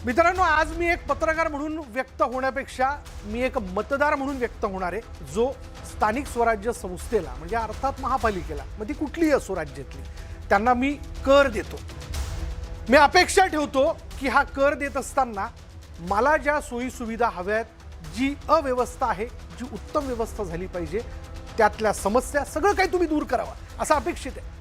मित्रांनो, आज मी एक पत्रकार म्हणून व्यक्त होण्यापेक्षा मी एक मतदार म्हणून व्यक्त होणार आहे, जो स्थानिक स्वराज्य संस्थेला म्हणजे अर्थात महापालिकेला, मग ती कुठलीही असो राज्यातली, त्यांना मी कर देतो. मी अपेक्षा ठेवतो की हा कर देत असताना मला ज्या सोयी सुविधा हव्यात, जी अव्यवस्था आहे, जी उत्तम व्यवस्था झाली पाहिजे, त्यातल्या समस्या सगळं काही तुम्ही दूर करावं असं अपेक्षित आहे.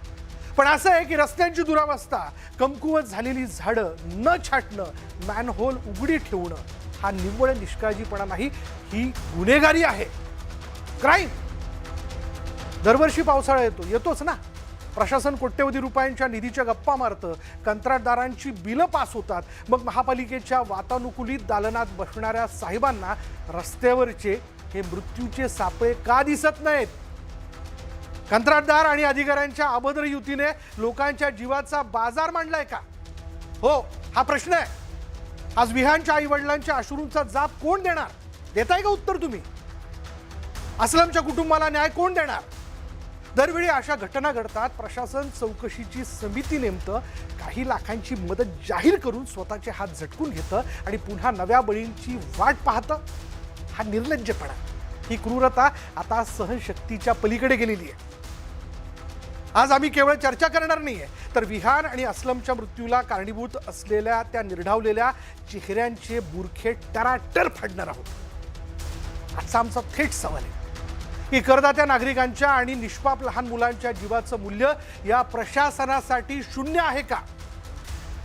पण असं आहे की रस्त्यांची दुरावस्था, कमकुवत झालेली झाडं न छाटणं, मॅनहोल उघडी ठेवणं हा निव्वळ निष्काळजीपणा नाही, ही गुन्हेगारी आहे, क्राईम. दरवर्षी पावसाळा येतोच ना. प्रशासन कोट्यवधी रुपयांच्या निधीच्या गप्पा मारतं, कंत्राटदारांची बिलं पास होतात, मग महापालिकेच्या वातानुकूलित दालनात बसणाऱ्या साहेबांना रस्त्यावरचे हे मृत्यूचे सापळे का दिसत नाहीत? कंत्राटदार आणि अधिकाऱ्यांच्या अभद्र युतीने लोकांच्या जीवाचा बाजार मांडलाय का? हो, हा प्रश्न आहे. आज विहानच्या आई वडिलांच्या अश्रूंचा जाब कोण देणार? देताय का उत्तर तुम्ही? असलमच्या कुटुंबाला न्याय कोण देणार? दरवेळी अशा घटना घडतात, प्रशासन चौकशीची समिती नेमतं, काही लाखांची मदत जाहीर करून स्वतःचे हात झटकून घेतं आणि पुन्हा नव्या बळींची वाट पाहतं. हा निर्लज्जपणा, ही क्रूरता आता सहनशक्तीच्या पलीकडे गेलेली आहे. आज आम्ही केवळ चर्चा करणार नाहीये, तर विहान आणि असलमच्या मृत्यूला कारणीभूत असलेल्या त्या निर्ढावलेल्या चेहऱ्यांचे बुरखे टराटर फाडणार आहोत. आजचा आमचा थेट सवाल आहे की करदात्या नागरिकांच्या आणि निष्पाप लहान मुलांच्या जीवाचं मूल्य या प्रशासनासाठी शून्य आहे का?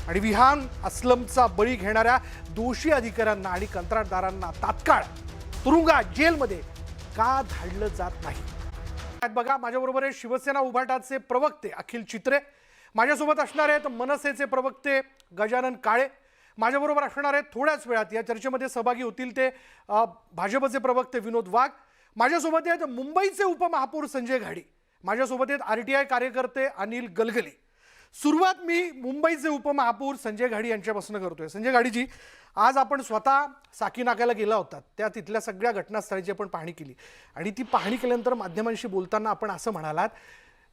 आणि विहान असलमचा बळी घेणाऱ्या दोषी अधिकाऱ्यांना आणि कंत्राटदारांना तात्काळ तुरुंगात, जेलमध्ये का धाडलं जात नाही? बघा, माझ्याबरोबर आहे शिवसेना उभाटाचे प्रवक्ते अखिल चित्रे, माझ्यासोबत असणार आहेत मनसेचे प्रवक्ते गजानन काळे, माझ्याबरोबर असणार आहेत थोड्याच वेळात या चर्चेमध्ये सहभागी होतील ते भाजपचे प्रवक्ते विनोद वाघ, माझ्यासोबत आहेत मुंबईचे उपमहापौर संजय घाडी, माझ्यासोबत आहेत RTI कार्यकर्ते अनिल गलगली. सुरुवात मी मुंबईचे उपमहापौर संजय घाडी यांच्यापासून करतोय. संजय घाडीजी, आज आपण स्वतः साकी नाक्याला गेला होता, त्या तिथल्या सगळ्या घटनास्थळाची आपण पाहणी केली आणि ती पाहणी केल्यानंतर माध्यमांशी बोलताना आपण असं म्हणालात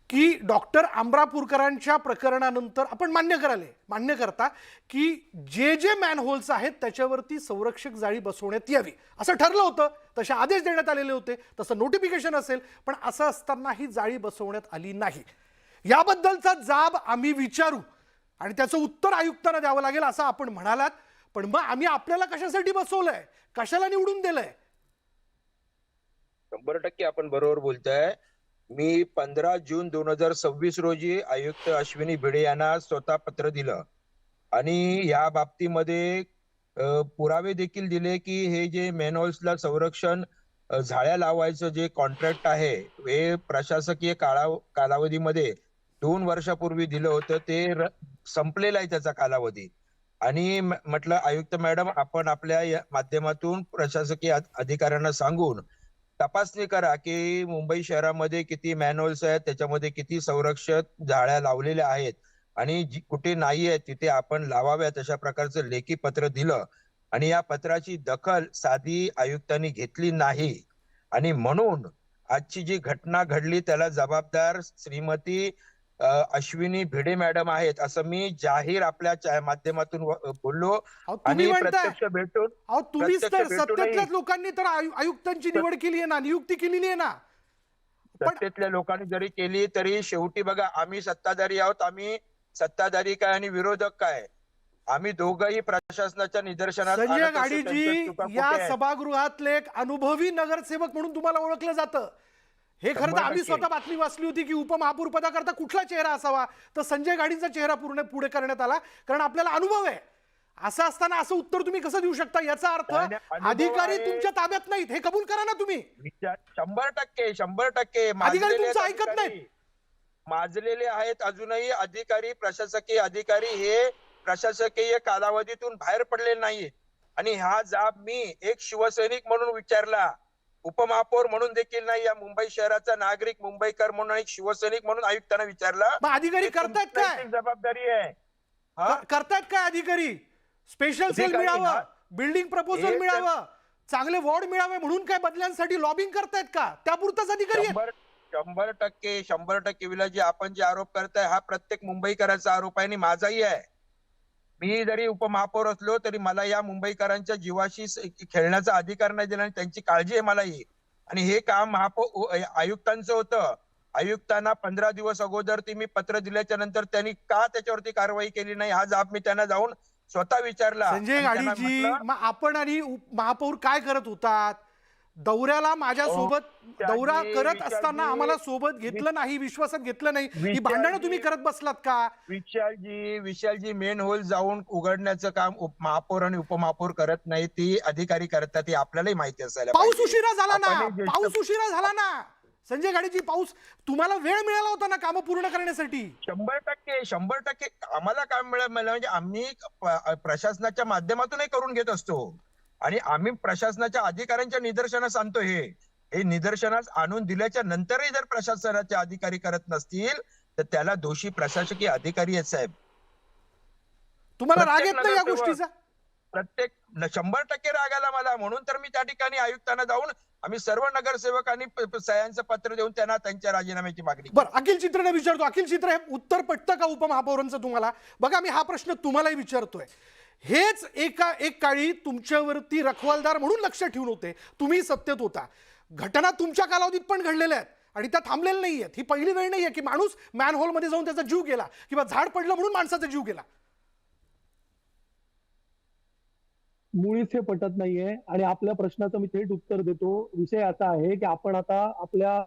की डॉक्टर आमरापूरकरांच्या प्रकरणानंतर आपण मान्य करता की जे मॅनहोल्स आहेत त्याच्यावरती संरक्षक जाळी बसवण्यात यावी असं ठरलं होतं, तसे आदेश देण्यात आलेले होते, तसं नोटिफिकेशन असेल, पण असं असताना ही जाळी बसवण्यात आली नाही. याबद्दलचा जाब आम्ही विचारू आणि त्याचं उत्तर आयुक्तांना द्यावं लागेल असं आपण म्हणालात. पण मग आम्ही आपल्याला कशासाठी बसवलंय, कशाला निवडून दिलंय? 100% आपण बरोबर बोलताय. मी 15 जून 2026 रोजी आयुक्त अश्विनी भिडे यांना स्वतः पत्र दिलं आणि या बाबतीमध्ये पुरावे देखील दिले की हे जे मॅनहोल्सला संरक्षण झाड्या लावायचं जे कॉन्ट्रॅक्ट आहे हे प्रशासकीय कालावधीमध्ये 2 वर्षापूर्वी दिलं होतं, ते संपलेला आहे त्याचा कालावधी. आणि म्हटलं आयुक्त मॅडम, आपण आपल्या माध्यमातून प्रशासकीय अधिकाऱ्यांना सांगून तपासणी करा की मुंबई शहरामध्ये किती मॅनहोल्स आहेत, त्याच्यामध्ये किती संरक्षक जाळ्या लावलेल्या आहेत आणि कुठे नाही आहेत तिथे आपण लावाव्यात, अशा प्रकारचं लेखी पत्र दिलं. आणि या पत्राची दखल साधी आयुक्तांनी घेतली नाही आणि म्हणून आजची जी घटना घडली त्याला जबाबदार श्रीमती अश्विनी भिडे मॅडम आहेत असं मी जाहीर आपल्या माध्यमातून बोललो. आणि प्रत्यक्ष भेटून तुम्ही तर सत्तेतल्याच लोकांनी तर आयुक्तांची निवड केली आहे ना, नियुक्ती केलेली आहे ना. सत्तेतल्या लोकांनी जरी केली तरी शेवटी बघा, आम्ही सत्ताधारी आहोत. आम्ही सत्ताधारी काय आणि विरोधक काय, आम्ही दोघंही प्रशासनाच्या निदर्शनास. संजय घाडीजी, या सभागृहातले एक अनुभवी नगरसेवक म्हणून तुम्हाला ओळखलं जातं. हे खरं तर आम्ही स्वतः बातमी वाचली होती की उपमहापौर पदाकरता कुठला चेहरा असावा, तर संजय घाडींचा चेहरा पुढे करण्यात आला, कारण आपल्याला अनुभव आहे. असं असताना असं उत्तर तुम्ही कसं देऊ शकता? याचा अर्थ अधिकारी तुमच्या ताब्यात नाहीत, हे कबूल करा ना तुम्ही. 100% अधिकारी तुमचं ऐकत नाहीत, माजलेले आहेत अजूनही अधिकारी. प्रशासकीय अधिकारी हे प्रशासकीय कालावधीतून बाहेर पडलेले नाहीत आणि हा जाब मी एक शिवसैनिक म्हणून विचारला, उपमहापौर म्हणून देखील नाही, या मुंबई शहराचा नागरिक, मुंबईकर म्हणून, एक शिवसैनिक म्हणून आयुक्तांना विचारला. अधिकारी करतायत काय? जबाबदारी आहे, करतायत काय अधिकारी? स्पेशल सेल मिळावं, बिल्डिंग प्रपोजल मिळावं, चांगले वॉर्ड मिळावे म्हणून काय बदल्यांसाठी लॉबिंग करतायत का? त्यापुरताच अधिकारी आहेत. 100% विलाजी, आपण जे आरोप करताय हा प्रत्येक मुंबईकरांचा आरोप आहे आणि माझाही आहे. मी जरी उपमहापौर असलो तरी मला या मुंबईकरांच्या जीवाशी खेळण्याचा अधिकार नाही दिला आणि त्यांची काळजी आहे मला ही. आणि हे काम आयुक्तांचं होतं. आयुक्तांना 15 दिवस अगोदर ती मी पत्र दिल्याच्या नंतर त्यांनी का त्याच्यावरती कारवाई केली नाही हा जाब मी त्यांना जाऊन स्वतः विचारला. संजय आणि त्यांना गाडीजी, म्हटलं, मग आपण आणि महापौर काय करत होतात? दौऱ्याला माझ्या सोबत दौरा करत असताना आम्हाला सोबत घेतलं नाही, विश्वासात घेतलं नाही, ही भांडणं तुम्ही करत बसलात का? विशालजी मेन होल जाऊन उघडण्याचं काम महापौर आणि उपमहापौर करत नाही, ती अधिकारी करतात. हे आपल्यालाही माहिती असायला पाऊस पाहिजे. उशिरा झाला ना, आपणही ज्येष्ठ- पाऊस उशिरा झाला ना संजय गाडीजी. पाऊस, तुम्हाला वेळ मिळाला होता ना कामं पूर्ण करण्यासाठी. 100% आम्हाला काम मिळालं म्हणजे आम्ही प्रशासनाच्या माध्यमातूनही करून घेत असतो आणि आम्ही प्रशासनाच्या अधिकाऱ्यांच्या निदर्शनास आणतो. हे निदर्शनास आणून दिल्याच्या नंतरही जर प्रशासनाचे अधिकारी करत नसतील तर त्याला दोषी प्रशासकीय अधिकारी आहेत साहेब. तुम्हाला राग प्रत्येक येत नाही या नगरसेवक- गोष्टीचा? प्रत्येक 100% राग आला मला. म्हणून तर मी त्या ठिकाणी आयुक्तांना जाऊन आम्ही सर्व नगरसेवकांनी सह्यांचं पत्र देऊन त्यांना त्यांच्या राजीनाम्याची मागणी केली. बरं, अखिल चित्रने विचारतो. अखिल चित्र, हे उत्तर पटतं का उपमहापौरांचं तुम्हाला? बघा, मी हा प्रश्न तुम्हालाही विचारतोय. हेच एक काळी तुमच्यावरती रखवालदार म्हणून लक्ष ठेवून होते, तुम्ही सत्तेत होता. घटना तुमच्या कालावधीत पण घडलेल्या आहेत आणि त्या थांबलेल्या नाही आहेत. ही पहिली वेळ नाहीये की माणूस मॅनहोलमध्ये जाऊन त्याचा जीव गेला किंवा झाड पडलं म्हणून माणसाचा जीव गेला. मुळीच हे पटत नाहीये आणि आपल्या प्रश्नाचं मी थेट उत्तर देतो. विषय असा आहे की आपण आता आपल्या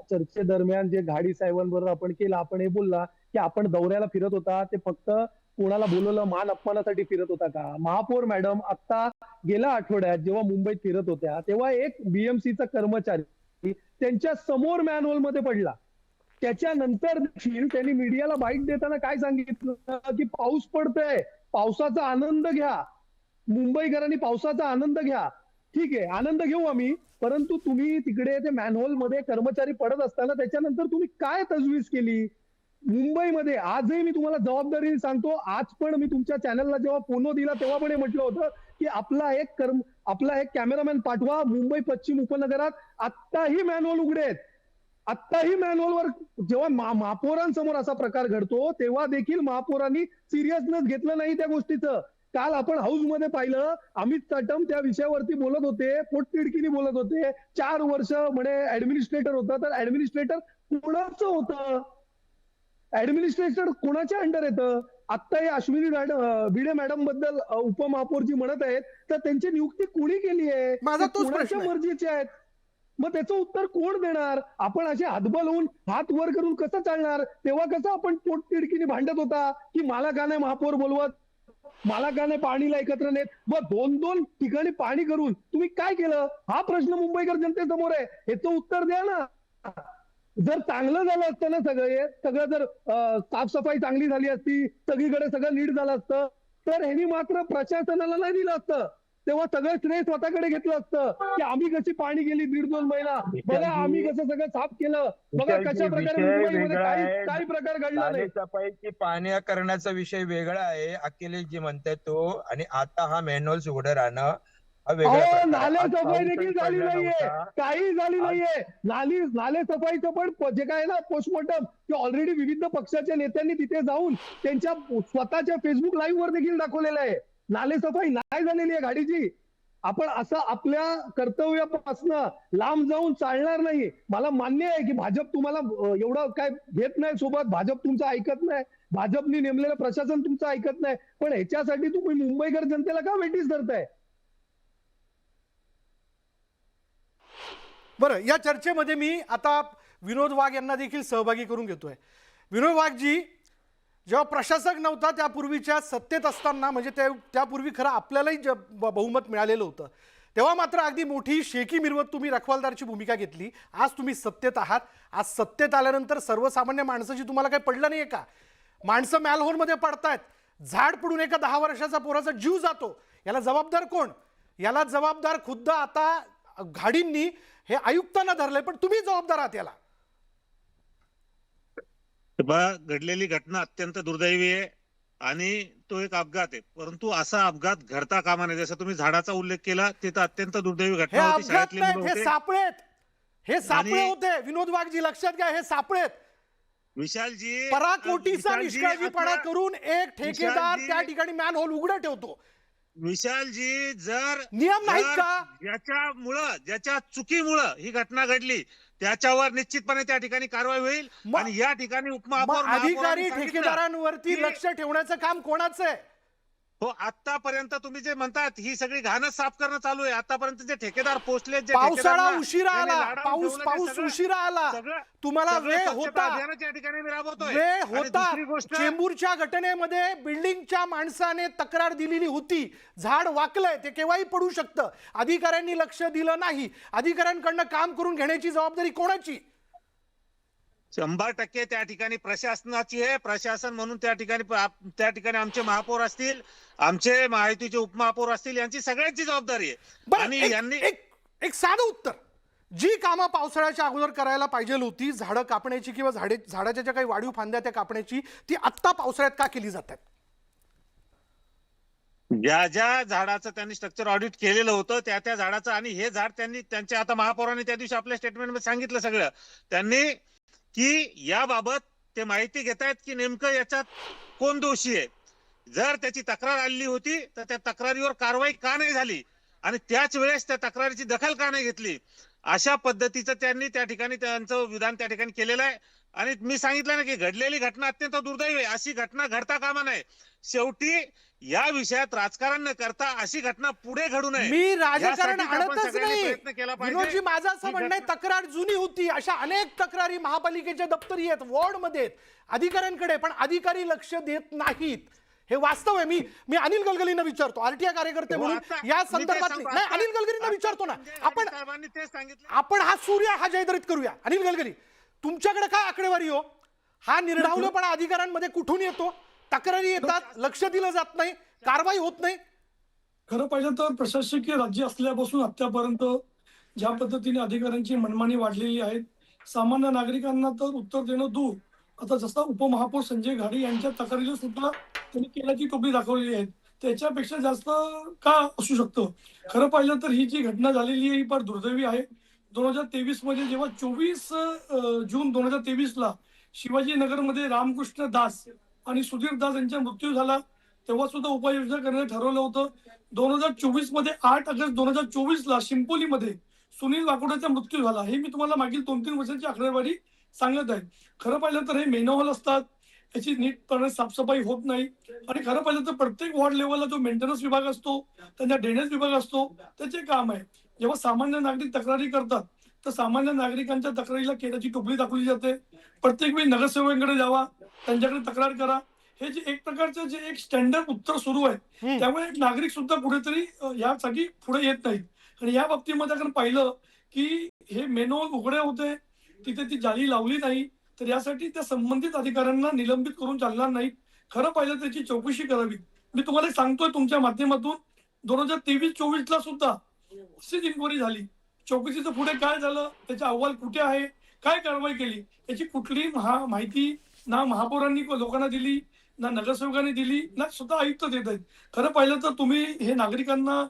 चर्चेदरम्यान जे घाडी साहेबांबरोबर आपण केलं, आपण हे बोलला की आपण दौऱ्याला फिरत होता, ते फक्त कोणाला बोलवलं मान अपमानासाठी फिरत होता का? महापौर मॅडम आता गेल्या आठवड्यात जेव्हा मुंबईत फिरत होत्या तेव्हा एक बीएमसीचा कर्मचारी त्यांच्या समोर मॅनहोल मध्ये पडला. त्याच्यानंतर देखील त्यांनी मीडियाला बाईट देताना काय सांगितलं की पाऊस पडतोय, पावसाचा आनंद घ्या, मुंबईकरांनी पावसाचा आनंद घ्या. ठीक आहे, आनंद घेऊ आम्ही, परंतु तुम्ही तिकडे ते मॅनहोल मध्ये कर्मचारी पडत असताना त्याच्यानंतर तुम्ही काय तजवीज केली मुंबईमध्ये? आजही मी तुम्हाला जबाबदारीने सांगतो, आज पण मी तुमच्या चॅनलला जेव्हा फोनो दिला तेव्हा पण हे म्हटलं होतं की आपला एक कॅमेरामॅन पाठवा मुंबई पश्चिम उपनगरात. आत्ताही मॅनहोल उघडे आहेत, आत्ताही मॅनहोलवर जेव्हा महापौरांसमोर असा प्रकार घडतो तेव्हा देखील महापौरांनी सिरियसनेस घेतलं नाही त्या गोष्टीचं. काल आपण हाऊस मध्ये पाहिलं, अमित चाटम त्या विषयावरती बोलत होते, पोटतिडकीने बोलत होते. 4 वर्ष म्हणे ऍडमिनिस्ट्रेटर होता, तर ऍडमिनिस्ट्रेटर कोणाचं होतं? ऍडमिनिस्ट्रेटर कोणाच्या अंडर येतं? आता हे अश्विनी भिडे मॅडम बद्दल उपमहापौर जी म्हणत आहेत, तर त्यांची नियुक्ती कोणी केली आहे? माझा तोच कोणाच्या प्रश्न आहे. मर्जीचे आहेत? मग त्याचं उत्तर कोण देणार? आपण असे हातबल होऊन हात वर करून कसं चालणार? तेव्हा कसं आपण पोटतिडकीने भांडत होता की मला का नाही महापौर बोलवत, मला का नाही पाणीला एकत्र नेत? मग 2-2 ठिकाणी पाणी करून तुम्ही काय केलं? हा प्रश्न मुंबईकर जनतेसमोर आहे, याचं उत्तर द्या ना. जर चांगलं झालं असतं ना सगळं जर साफसफाई चांगली झाली असती, सगळीकडे सगळं नीट झालं असतं, तर ह्यांनी मात्र प्रशासनाला नाही दिलं असतं. तेव्हा सगळं श्रेय स्वतःकडे घेतलं असतं की आम्ही कशी पाणी गेली 1.5-2 महिना, बघा आम्ही कसं सगळं साफ केलं, बघा कशा प्रकारे मुंबईमध्ये काही प्रकार घडला नाही. सफाईची पाहण्या करण्याचा विषय वेगळा आहे, अखिलेश जी म्हणताय तो, आणि आता हा मॅनहोल्स उघडं राहणं हा वेगळा प्रकार आहे. नाले आज सफाई पाऊसही देखील झाली पडला नाहीये, नव्हता. काही झाली नाहीये. नाले सफाईचं पण जे काय ना पोस्टमॉर्टम, ते ऑलरेडी विविध पक्षाच्या नेत्यांनी तिथे जाऊन त्यांच्या स्वतःच्या फेसबुक लाईव्ह वर देखील दाखवलेलं आहे. नाले सफाई नाही झालेली आहे गाडीची. आपण असं आपल्या कर्तव्यापासून लांब जाऊन चालणार नाही. मला मान्य आहे की भाजप तुम्हाला एवढं काय घेत नाही सोबत, भाजप तुमचं ऐकत नाही, भाजपने नेमलेलं प्रशासन तुमचं ऐकत नाही, पण ह्याच्यासाठी तुम्ही मुंबईकर जनतेला का वेठीस धरताय? बरं, या चर्चेमध्ये मी आता विनोद वाघ यांना देखील सहभागी करून घेतोय. विनोद वाघजी, जेव्हा प्रशासक नव्हता त्यापूर्वीच्या सत्तेत असताना, म्हणजे त्यापूर्वी खरं आपल्यालाही बहुमत मिळालेलं होतं, तेव्हा मात्र अगदी मोठी शेकी मिरवत तुम्ही रखवालदारची भूमिका घेतली. आज तुम्ही सत्तेत आहात. आज सत्तेत आल्यानंतर सर्वसामान्य माणसाची तुम्हाला काही पडलं नाहीये का? माणसं मॅनहोलमध्ये पडतायत, झाड पडून एका 10 वर्षाचा पोराचा जीव जातो, याला जबाबदार कोण? याला जबाबदार खुद्द आता घाडींनी हे आयुक्तांना धरलंय, पण तुम्ही जबाबदार आहात याला. घडलेली घटना अत्यंत दुर्दैवी आहे आणि तो एक अपघात आहे, परंतु असा अपघात घडता कामा नये. जसं तुम्ही झाडाचा उल्लेख केला, ते तर अत्यंत दुर्दैवी हे घटना होती. अपघात शाळेतले नाहीत, मुलं हे होते. सापळेत, हे सापळे आणि- होते. विनोद वाघजी लक्षात घ्या, हे सापळेत. विशालजी पराकोटीचा विशालजी, निष्काळजीपणा आपल्या- करून एक ठेकेदार विशालजी- त्या ठिकाणी मॅनहोल उघडं ठेवतो. विशालजी जर नियम नाहीत जर का? ज्याच्या चुकीमुळं ही घटना घडली त्याच्यावर निश्चितपणे त्या ठिकाणी कारवाई होईल. आणि या ठिकाणी मग उपमहापौर अधिकारी महापौरांनी सांगितलं ठेकेदारांवरती की- लक्ष ठेवण्याचं काम कोणाचं आहे? हो, आतापर्यंत तुम्ही जे म्हणतात ही सगळी घाणच साफ करणं चालू आहे. आतापर्यंत जे ठेकेदार पोहोचले, जे पावसाळा ठेकेदारांना उशिरा त्यांनी आला, लाडावून ठेवलं, ते पाऊस सगळं- उशिरा आला, सगळं- तुम्हाला सगळं वेळ स्वच्छता होता, अभियानाच्या ठिकाणी मी राबवतोय. वेळ आणि होता. दुसरी गोष्ट, चेंबूरच्या घटनेमध्ये बिल्डिंगच्या माणसाने तक्रार दिलेली होती, झाड वाकलंय, ते केव्हाही पडू शकतं. अधिकाऱ्यांनी लक्ष दिलं नाही. अधिकाऱ्यांकडनं काम करून घेण्याची जबाबदारी कोणाची? 100% त्या ठिकाणी प्रशासनाची आहे. प्रशासन म्हणून त्या ठिकाणी आमचे महापौर असतील, आमचे महायुतीचे उपमहापौर असतील, यांची सगळ्यांची जबाबदारी आहे. बरं, आणि यांनी एक साधं उत्तर. जी कामं पावसाळ्याच्या अगोदर करायला पाहिजे होती, झाडं कापण्याची किंवा झाडाच्या ज्या काही वाढीव फांद्या त्या कापण्याची, ती आत्ता पावसाळ्यात का केली जातात? ज्या झाडाचं त्यांनी स्ट्रक्चर ऑडिट केलेलं होतं त्या झाडाचं, आणि हे झाड त्यांच्या आता महापौरांनी त्या दिवशी आपल्या स्टेटमेंटमध्ये सांगितलं सगळं त्यांनी, की याबाबत ते माहिती घेतायत की नेमकं याच्यात कोण दोषी आहे. जर त्याची तक्रार आली होती तर त्या तक्रारीवर कारवाई का नाही झाली, आणि त्याच वेळेस त्या तक्रारीची दखल का नाही घेतली, अशा पद्धतीचं त्यांनी त्या ठिकाणी त्यांचं विधान त्या ठिकाणी केलेलं आहे. आणि मी सांगितलं ना की घडलेली घटना अत्यंत दुर्दैवी आहे. अशी घटना घडता कामा नये. शेवटी या विषयात राजकारण न करता अशी घटना पुढे घडू नये. मी राजकारण यासाठीच आपण आणतच सगळ्यांनी नाही. प्रयत्न केला पाहिजे. विनोदजी, माझं असं ही म्हणणं आहे, तक्रार जुनी होती. अशा अनेक तक्रारी महापालिकेच्या दप्तरी आहेत, वॉर्डमध्ये आहेत, अधिकाऱ्यांकडे, पण अधिकारी लक्ष देत नाहीत. हे वास्तव आहे. मी अनिल गलगलींना विचारतो, आरटीआय कार्यकर्ते हो, म्हणून आता- या मी ते संदर्भातली, सांगतो, नाही, आता- अनिल गलगलींना आता विचारतो ना. संजय आपण साहेबांनी तेच सांगितलं. आपण हा सूर्य हा जयदरित करूया. अनिल गलगली, तुमच्याकडे काय आकडेवारी हो? हा निर्ढावलेपणा अधिकाऱ्यांमध्ये कुठून येतो? तक्रारी येतात, लक्ष दिलं जात नाही, कारवाई होत नाही. खरं पाहिलं तर प्रशासकीय राज्य असल्यापासून आतापर्यंत ज्या पद्धतीने अधिकाऱ्यांची मनमानी वाढलेली आहे, सामान्य नागरिकांना तर उत्तर देणं दूर. आता जसा उपमहापौर संजय घाडी यांच्या तक्रारीला सुद्धा त्यांनी केल्याची टोपली दाखवलेली आहे. त्याच्यापेक्षा जास्त का असू शकतं? खरं पाहिलं तर ही जी घटना झालेली आहे ही फार दुर्दैवी आहे. 2023 मध्ये जेव्हा 24 जून 2023ला शिवाजीनगरमध्ये रामकृष्ण दास आणि सुधीर दास यांचा मृत्यू झाला, तेव्हा सुद्धा उपाययोजना करण्याचं ठरवलं होतं. 2024 मध्ये 8 ऑगस्ट 2024ला शिंपोलीमध्ये सुनील वाकोड्याचा मृत्यू झाला. हे मी तुम्हाला मागील 2-3 वर्षांची आकडेवारी सांगत आहे. खरं पाहिलं तर हे मेनहॉल असतात, याची नीटपणे साफसफाई होत नाही. आणि खरं पाहिलं तर प्रत्येक वॉर्ड लेवलला जो मेंटेनन्स विभाग असतो, त्यांचा ड्रेनेज विभाग असतो, त्याचे काम आहे. जेव्हा सामान्य नागरिक तक्रारी करतात तर सामान्य नागरिकांच्या तक्रारीला केल्याची टोपली दाखवली जाते. प्रत्येक वेळी नगरसेवकांकडे जावा, त्यांच्याकडे तक्रार करा, हे जे एक प्रकारचं जे एक स्टँडर्ड उत्तर सुरू आहे, त्यामुळे एक नागरिक सुद्धा कुठेतरी यासाठी पुढे येत नाहीत. आणि या बाबतीमध्ये आपण पाहिलं की हे मेनहॉल उघडे होते, तिथे ती जाळी लावली नाही, तर यासाठी त्या संबंधित अधिकाऱ्यांना निलंबित करून चालणार नाही. खरं पाहिलं त्याची चौकशी करावी. मी तुम्हाला एक सांगतोय तुमच्या माध्यमातून, 2023-24ला सुद्धा अशीच इन्क्वायरी झाली. चौकशीचं पुढे काय झालं, त्याचा अहवाल कुठे आहे, काय कारवाई केली, याची कुठलीही माहिती ना महापौरांनी लोकांना दिली, ना नगरसेवकांनी दिली, ना स्वतः आयुक्त देत आहेत. खरं पाहिलं तर तुम्ही हे नागरिकांना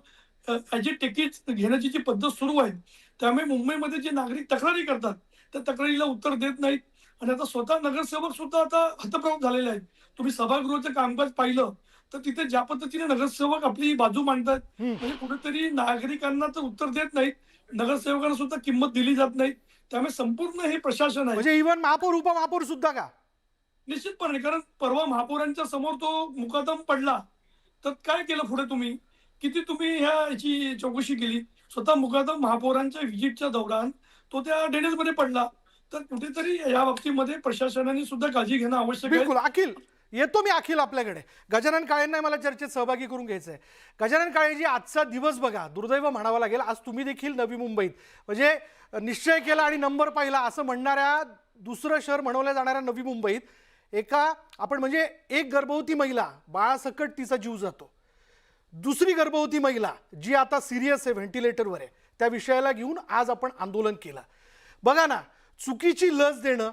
ऍज ए तिकीट घेण्याची जी पद्धत सुरू आहे, त्यामुळे मुंबईमध्ये जे नागरिक तक्रारी करतात त्या तक्रारीला उत्तर देत नाहीत. आणि आता स्वतः नगरसेवक सुद्धा आता हतप्रभ झालेले आहेत. तुम्ही सभागृहाचं कामकाज पाहिलं तर तिथे ज्या पद्धतीने नगरसेवक आपली बाजू मांडतात, म्हणजे कुठेतरी नागरिकांना तर उत्तर देत नाहीत, नगरसेवकांना सुद्धा किंमत दिली जात नाही. त्यामुळे संपूर्ण हे प्रशासन आहे, म्हणजे इव्हन महापौर उपमहापौर सुद्धा का? निश्चितपणे. कारण परवा महापौरांच्या समोर तो मुकादम पडला, तर काय केलं पुढे तुम्ही? किती तुम्ही याची चौकशी केली? स्वतः मुकादम महापौरांच्या व्हिजिटच्या दौरान तो त्या ड्रेनेजमध्ये पडला. तर कुठेतरी या बाबतीमध्ये प्रशासनाने सुद्धा काळजी घेणं आवश्यक आहे. बिलकुल. अखिल, येतो मी अखिल आपल्याकडे. गजानन काळेंना मला चर्चेत सहभागी करून घ्यायचं आहे. गजानन काळेजी, आजचा दिवस बघा, दुर्दैव म्हणावा लागेल. आज तुम्ही देखील नवी मुंबईत म्हणजे निश्चय केला आणि नंबर पाहिला असं म्हणणाऱ्या, दुसरं शहर म्हणवल्या जाणाऱ्या नवी मुंबईत आपण म्हणजे एक गर्भवती महिला, बाळासकट तिचा जीव जातो. दुसरी गर्भवती महिला जी आता सिरियस आहे, व्हेंटिलेटरवर आहे, त्या विषयाला घेऊन आज आपण आंदोलन केलं. बघा ना, चुकीची लस देणं,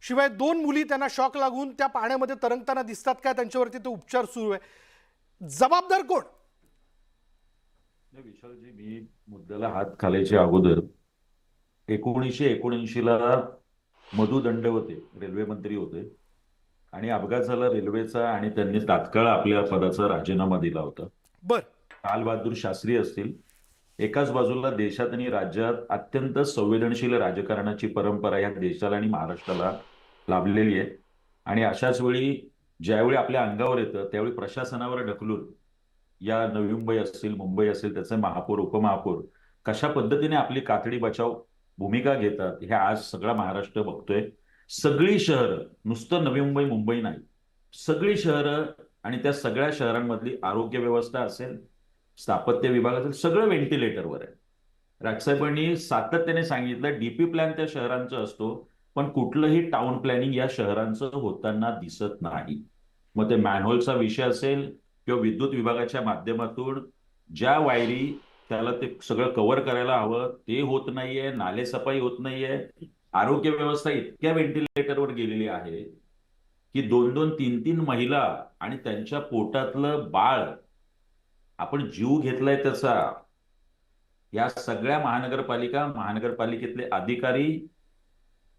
शिवाय 2 मुली त्यांना शॉक लागून त्या पाण्यामध्ये तरंगताना दिसतात काय, त्यांच्यावरती ते उपचार सुरू आहे. जबाबदार कोण? विशालजी, मी मुद्द्याला हात घालायच्या अगोदर 1979ला मधु दंडवते रेल्वे मंत्री होते आणि अपघात झाला रेल्वेचा आणि त्यांनी तात्काळ आपल्या पदाचा राजीनामा दिला होता. बर. लाल बहादूर शास्त्री असतील. एकाच बाजूला देशात आणि राज्यात अत्यंत संवेदनशील राजकारणाची परंपरा या देशाला आणि महाराष्ट्राला लाभलेली आहे आणि अशाच वेळी ज्यावेळी आपल्या अंगावर येतं त्यावेळी प्रशासनावर ढकलून या नवी मुंबई असतील, मुंबई असेल, त्याचे महापौर, उपमहापौर कशा पद्धतीने आपली कातडी बचाव भूमिका घेतात हे आज सगळा महाराष्ट्र बघतोय. सगळी शहरं, नुसतं नवी मुंबई, मुंबई नाही, सगळी शहरं आणि त्या सगळ्या शहरांमधली आरोग्य व्यवस्था असेल, स्थापत्य विभाग असेल, सगळं व्हेंटिलेटरवर आहे. राजसाहेबांनी सातत्याने सांगितलं डीपी प्लॅन त्या शहरांचा असतो, पण कुठलंही टाउन प्लॅनिंग या शहरांचं होताना दिसत नाही. मग ते मॅनहोलचा विषय असेल किंवा विद्युत विभागाच्या माध्यमातून ज्या वायरी त्याला ते सगळं कव्हर करायला हवं ते होत नाहीये, नाले सफाई होत नाहीये. आरोग्य व्यवस्था इतक्या व्हेंटिलेटरवर गेलेली आहे की 2-2, 3-3 महिला आणि त्यांच्या पोटातलं बाळ आपण जीव घेतलाय त्याचा. या सगळ्या महानगरपालिकेतले अधिकारी,